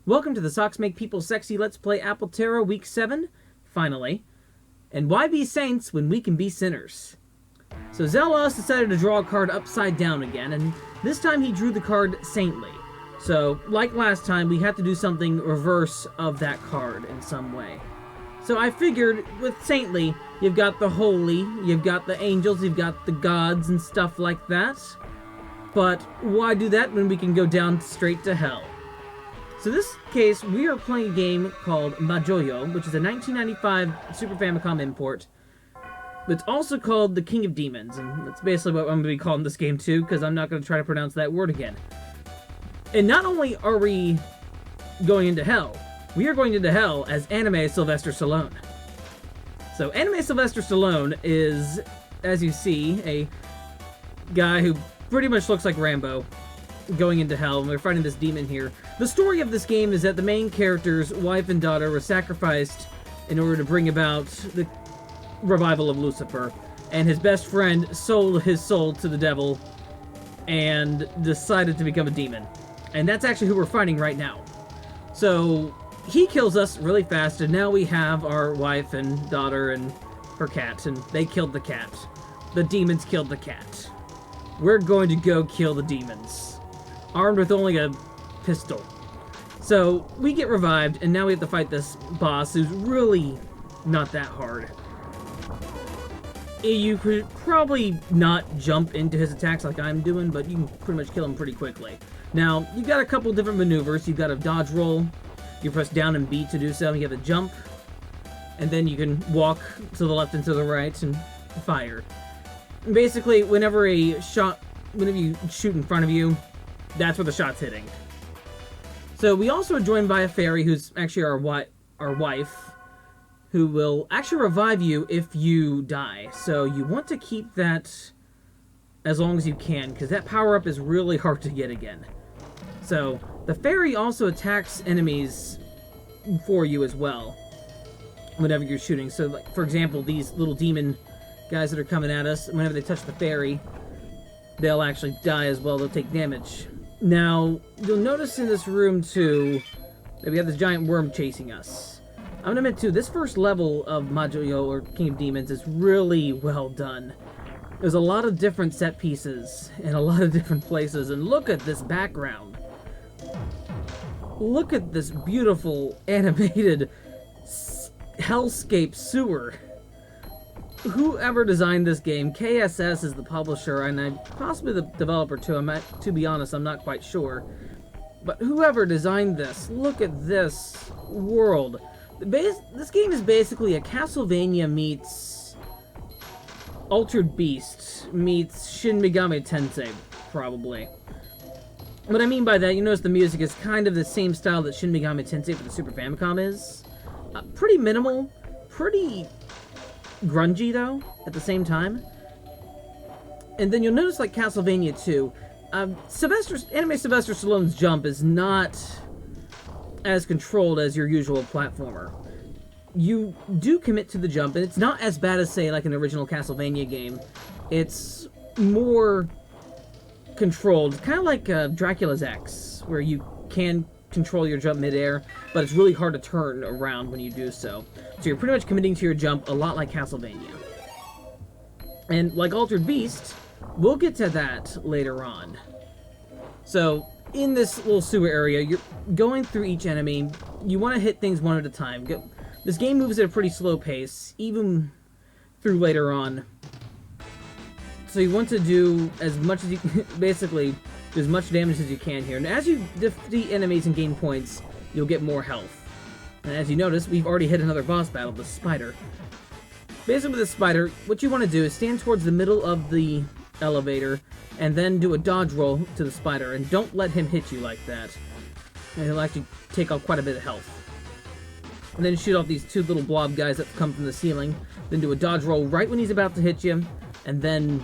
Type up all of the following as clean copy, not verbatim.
Welcome to the Socks Make People Sexy Let's Play Apple Terra Week 7, finally. And why be saints when we can be sinners? So Zelos decided to draw a card upside down again, and this time he drew the card Saintly. So, like last time, we had to do something reverse of that card in some way. So I figured, with Saintly, you've got the holy, you've got the angels, you've got the gods and stuff like that. But why do that when we can go down straight to hell? So in this case, we are playing a game called Majyuuou, which is a 1995 Super Famicom import. It's also called the King of Demons, and that's basically what I'm going to be calling this game too, because I'm not going to try to pronounce that word again. And not only are we going into hell, we are going into hell as anime Sylvester Stallone. So anime Sylvester Stallone is, as you see, a guy who pretty much looks like Rambo, going into hell, and we're fighting this demon here. The story of this game is that the main character's wife and daughter were sacrificed in order to bring about the revival of Lucifer, and his best friend sold his soul to the devil and decided to become a demon. And that's actually who we're fighting right now. So he kills us really fast, and now we have our wife and daughter and her cat, and they killed the cat. The demons killed the cat. We're going to go kill the demons, armed with only a pistol. So we get revived, and now we have to fight this boss who's really not that hard. You could probably not jump into his attacks like I'm doing, but you can pretty much kill him pretty quickly. Now, you've got a couple different maneuvers. You've got a dodge roll. You press down and B to do so. You have a jump, and then you can walk to the left and to the right and fire. Basically, whenever you shoot in front of you, that's where the shot's hitting. So we also are joined by a fairy who's actually our wife, who will actually revive you if you die. So you want to keep that as long as you can, because that power-up is really hard to get again. So the fairy also attacks enemies for you as well, whenever you're shooting. So, like, for example, these little demon guys that are coming at us, whenever they touch the fairy, they'll actually die as well. They'll take damage. Now, you'll notice in this room, too, that we have this giant worm chasing us. I'm going to admit, too, this first level of Majyuuou, or King of Demons, is really well done. There's a lot of different set pieces in a lot of different places, and look at this background. Look at this beautiful animated hellscape sewer. Whoever designed this game, KSS is the publisher, and possibly the developer too. To be honest, I'm not quite sure. But whoever designed this, look at this world. This game is basically a Castlevania meets Altered Beast meets Shin Megami Tensei, probably. What I mean by that, you notice the music is kind of the same style that Shin Megami Tensei for the Super Famicom is. Pretty minimal, pretty grungy, though, at the same time. And then you'll notice, like Castlevania 2, anime Sylvester Stallone's jump is not as controlled as your usual platformer. You do commit to the jump, and it's not as bad as, say, like an original Castlevania game. It's more controlled, kind of like Dracula's X, where you can control your jump midair, but it's really hard to turn around when you do so. So you're pretty much committing to your jump a lot like Castlevania. And like Altered Beast, we'll get to that later on. So in this little sewer area, you're going through each enemy. You want to hit things one at a time. This game moves at a pretty slow pace, even through later on. So you want to do as much as you basically do as much damage as you can here. And as you defeat enemies and gain points, you'll get more health. And as you notice, we've already hit another boss battle, the spider. Basically with the spider, what you want to do is stand towards the middle of the elevator and then do a dodge roll to the spider, and don't let him hit you like that. And he'll actually take off quite a bit of health. And then shoot off these two little blob guys that come from the ceiling. Then do a dodge roll right when he's about to hit you, and then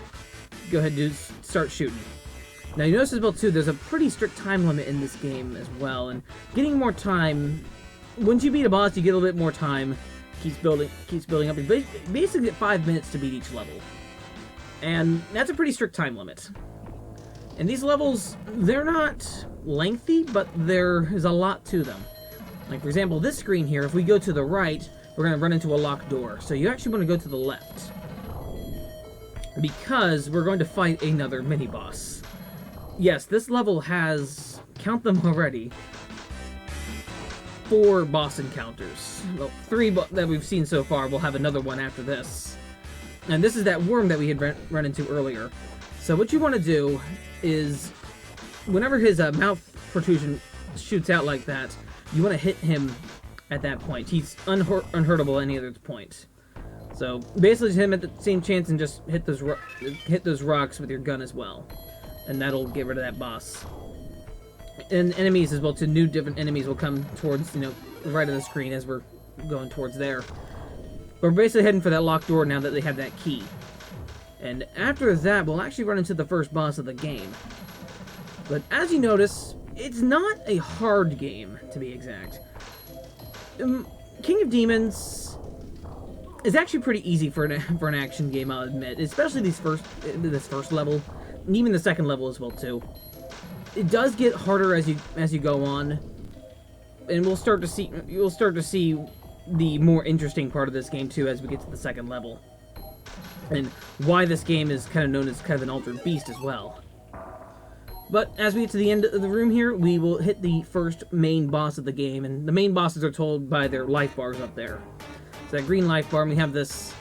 go ahead and start shooting. Now you notice as well too, there's a pretty strict time limit in this game as well, and getting more time, once you beat a boss you get a little bit more time, keeps building up. You basically get 5 minutes to beat each level. And that's a pretty strict time limit. And these levels, they're not lengthy, but there is a lot to them. Like, for example, this screen here, if we go to the right, we're going to run into a locked door. So you actually want to go to the left, because we're going to fight another mini-boss. Yes, this level has, count them already, 4 boss encounters. Well, 3 that we've seen so far. We'll have another one after this. And this is that worm that we had run into earlier. So what you want to do is, whenever his mouth protrusion shoots out like that, you want to hit him at that point. He's unhurtable at any other point. So basically just hit him at the same chance and just hit those rocks with your gun as well. And that'll get rid of that boss. And enemies as well, too. New different enemies will come towards, you know, the right of the screen as we're going towards there. But we're basically heading for that locked door now that they have that key. And after that, we'll actually run into the first boss of the game. But as you notice, it's not a hard game, to be exact. King of Demons is actually pretty easy for an action game, I'll admit. Especially this first level, and even the second level as well, too. It does get harder as you go on, and you'll start to see the more interesting part of this game too as we get to the second level, and why this game is kind of known as kind of an altered beast as well. But as we get to the end of the room here, we will hit the first main boss of the game, and the main bosses are told by their life bars up there. So that green life bar, and we have this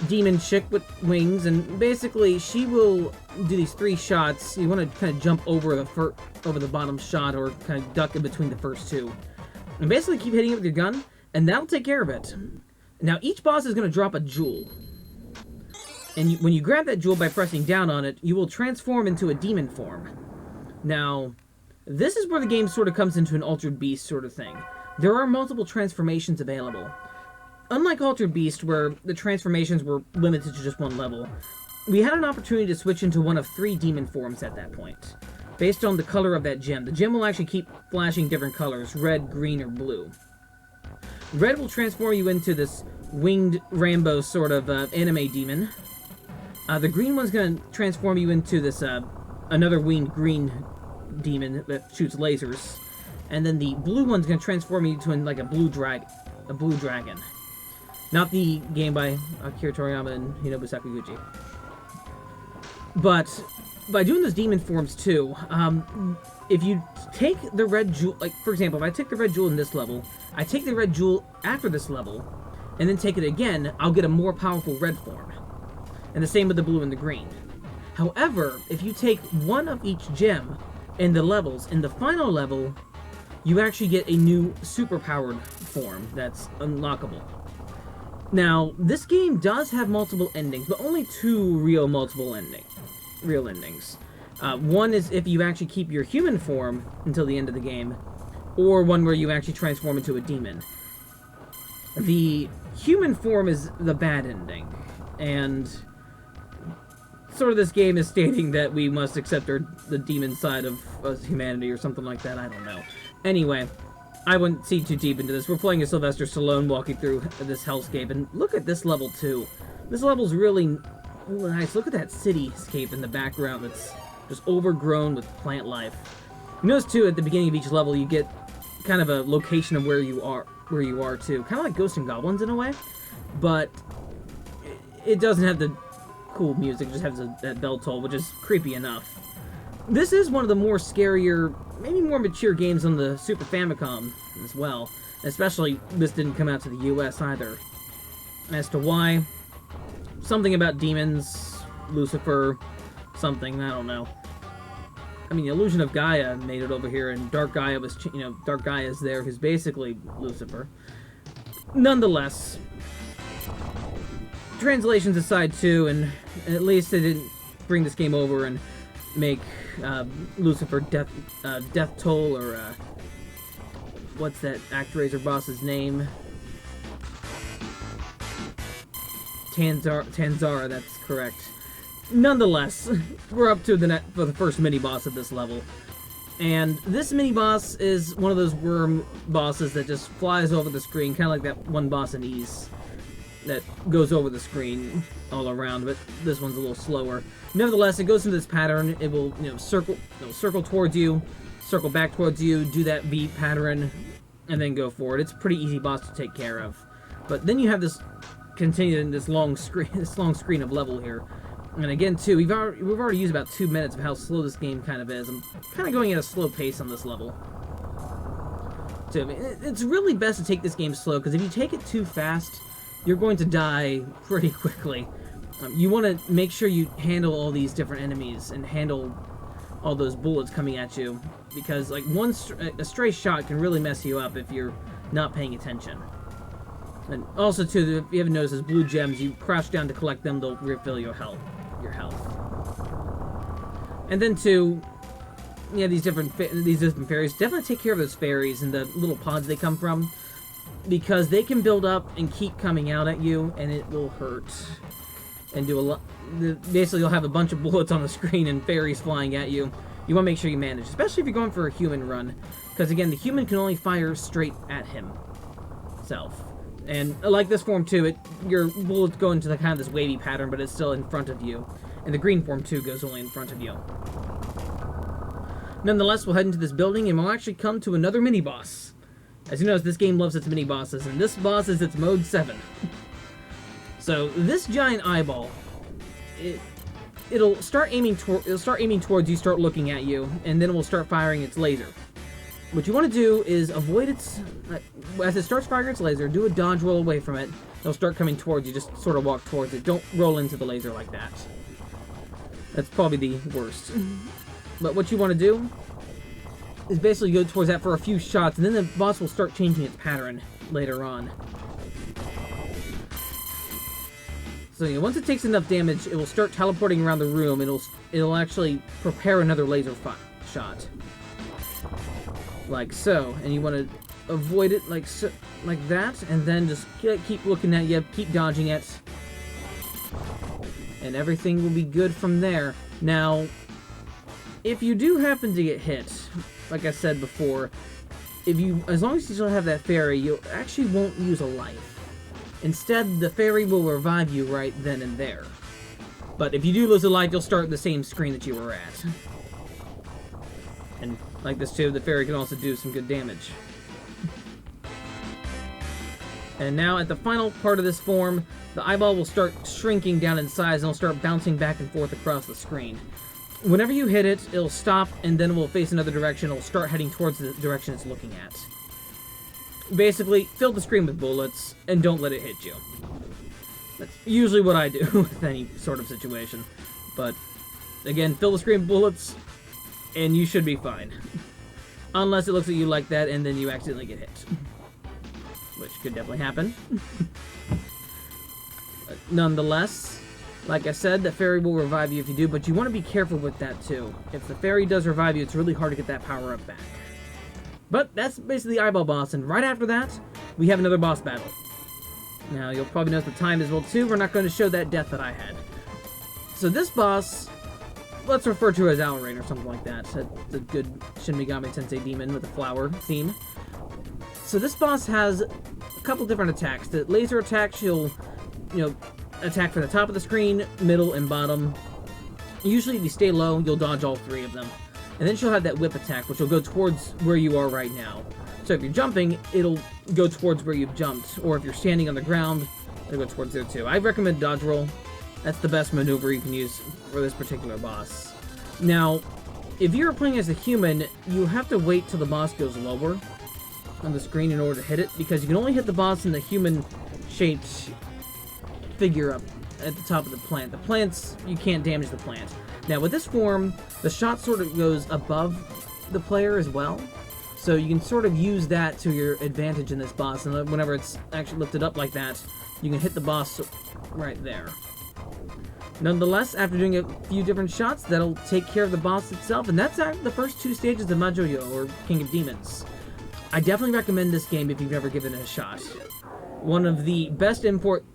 demon chick with wings, and basically she will do these 3 shots. You want to kind of jump over the bottom shot, or kind of duck in between the first 2, and basically keep hitting it with your gun, and that'll take care of it. Now each boss is going to drop a jewel, and when you grab that jewel by pressing down on it, you will transform into a demon form. Now this is where the game sort of comes into an altered beast sort of thing. There are multiple transformations available. Unlike Altered Beast, where the transformations were limited to just one level, we had an opportunity to switch into one of 3 demon forms at that point, based on the color of that gem. The gem will actually keep flashing different colors, red, green, or blue. Red will transform you into this winged Rambo sort of anime demon. The green one's going to transform you into this another winged green demon that shoots lasers. And then the blue one's going to transform you into like a blue dragon. Not the game by Akira Toriyama and Hinobu Sakaguchi. But by doing those demon forms too, if you take the red jewel, like for example, if I take the red jewel in this level, I take the red jewel after this level, and then take it again, I'll get a more powerful red form. And the same with the blue and the green. However, if you take one of each gem in the levels, in the final level, you actually get a new superpowered form that's unlockable. Now, this game does have multiple endings, but only 2 real endings. One is if you actually keep your human form until the end of the game, or one where you actually transform into a demon. The human form is the bad ending, and sort of this game is stating that we must accept the demon side of humanity or something like that, I don't know. Anyway, I wouldn't see too deep into this. We're playing as Sylvester Stallone walking through this hellscape, and look at this level too. This level's really nice. Look at that cityscape in the background that's just overgrown with plant life. You notice too, at the beginning of each level, you get kind of a location of where you are too. Kind of like Ghosts and Goblins in a way, but it doesn't have the cool music. It just has that bell toll, which is creepy enough. This is one of the more scarier, maybe more mature games on the Super Famicom as well. Especially, this didn't come out to the US either. As to why, something about demons, Lucifer, something, I don't know. I mean, the Illusion of Gaia made it over here, and Dark Gaia was, Dark Gaia's there, who's basically Lucifer. Nonetheless, translations aside too, and at least they didn't bring this game over and make Lucifer Death Toll, or what's that ActRaiser boss's name? Tanzara, that's correct. Nonetheless, we're up to for the first mini-boss of this level. And this mini-boss is one of those worm bosses that just flies over the screen, kind of like that one boss in Ys. that goes over the screen all around, but this one's a little slower. Nevertheless, it goes into this pattern. It will, circle towards you, circle back towards you, do that V pattern, and then go forward. It's a pretty easy boss to take care of. But then you have this long screen of level here. And again, too, we've already used about 2 minutes of how slow this game kind of is. I'm kind of going at a slow pace on this level. So it's really best to take this game slow, because if you take it too fast, you're going to die pretty quickly. You want to make sure you handle all these different enemies and handle all those bullets coming at you, because like a stray shot can really mess you up if you're not paying attention. And also, too, if you haven't noticed, those blue gems, you crouch down to collect them, they'll refill your health. And then, too, yeah, these different fairies, definitely take care of those fairies and the little pods they come from, because they can build up and keep coming out at you, and it will hurt. And do a lot. Basically, you'll have a bunch of bullets on the screen and fairies flying at you. You want to make sure you manage, especially if you're going for a human run, because again, the human can only fire straight at himself. And like this form too, your bullets go into kind of this wavy pattern, but it's still in front of you. And the green form too goes only in front of you. Nonetheless, we'll head into this building and we'll actually come to another mini-boss. As you notice, this game loves its mini-bosses, and this boss is its mode 7. So this giant eyeball, it'll start aiming towards you, start looking at you, and then it will start firing its laser. What you want to do is avoid its... As it starts firing its laser, do a dodge roll away from it. It'll start coming towards you. Just sort of walk towards it. Don't roll into the laser like that. That's probably the worst. But what you want to do is basically go towards that for a few shots, and then the boss will start changing its pattern later on. So yeah, once it takes enough damage, it will start teleporting around the room. It'll actually prepare another laser shot. Like so, and you want to avoid it like so, like that, and then just keep looking at you, keep dodging it, and everything will be good from there. Now, if you do happen to get hit, like I said before, as long as you still have that fairy, you actually won't use a life. Instead, the fairy will revive you right then and there. But if you do lose a life, you'll start the same screen that you were at. And like this too, the fairy can also do some good damage. And now at the final part of this form, the eyeball will start shrinking down in size and it'll start bouncing back and forth across the screen. Whenever you hit it, it'll stop and then it will face another direction. It'll start heading towards the direction it's looking at. Basically, fill the screen with bullets and don't let it hit you. That's usually what I do with any sort of situation. But again, fill the screen with bullets and you should be fine. Unless it looks at you like that and then you accidentally get hit. Which could definitely happen. Nonetheless, like I said, the fairy will revive you if you do, but you want to be careful with that too. If the fairy does revive you, it's really hard to get that power up back. But that's basically the eyeball boss, and right after that, we have another boss battle. Now, you'll probably notice the time as well too. We're not going to show that death that I had. So this boss, let's refer to as Alrain or something like that. That's a good Shin Megami Tensei demon with a flower theme. So this boss has a couple different attacks. The laser attack, she'll, attack from the top of the screen, middle, and bottom. Usually if you stay low, you'll dodge all three of them. And then she'll have that whip attack, which will go towards where you are right now. So if you're jumping, it'll go towards where you've jumped. Or if you're standing on the ground, it'll go towards there too. I recommend dodge roll. That's the best maneuver you can use for this particular boss. Now, if you're playing as a human, you have to wait till the boss goes lower on the screen in order to hit it, because you can only hit the boss in the human-shaped figure up at the top of the plant. The plants, you can't damage the plant. Now, with this form, the shot sort of goes above the player as well, so you can sort of use that to your advantage in this boss, and whenever it's actually lifted up like that, you can hit the boss right there. Nonetheless, after doing a few different shots, that'll take care of the boss itself, and that's the first two stages of Majyuuou, or King of Demons. I definitely recommend this game if you've never given it a shot. One of the best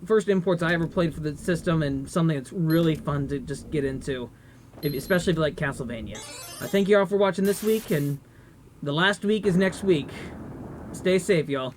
first imports I ever played for the system, and something that's really fun to just get into, especially if you like Castlevania. I thank you all for watching this week, and the last week is next week. Stay safe, y'all.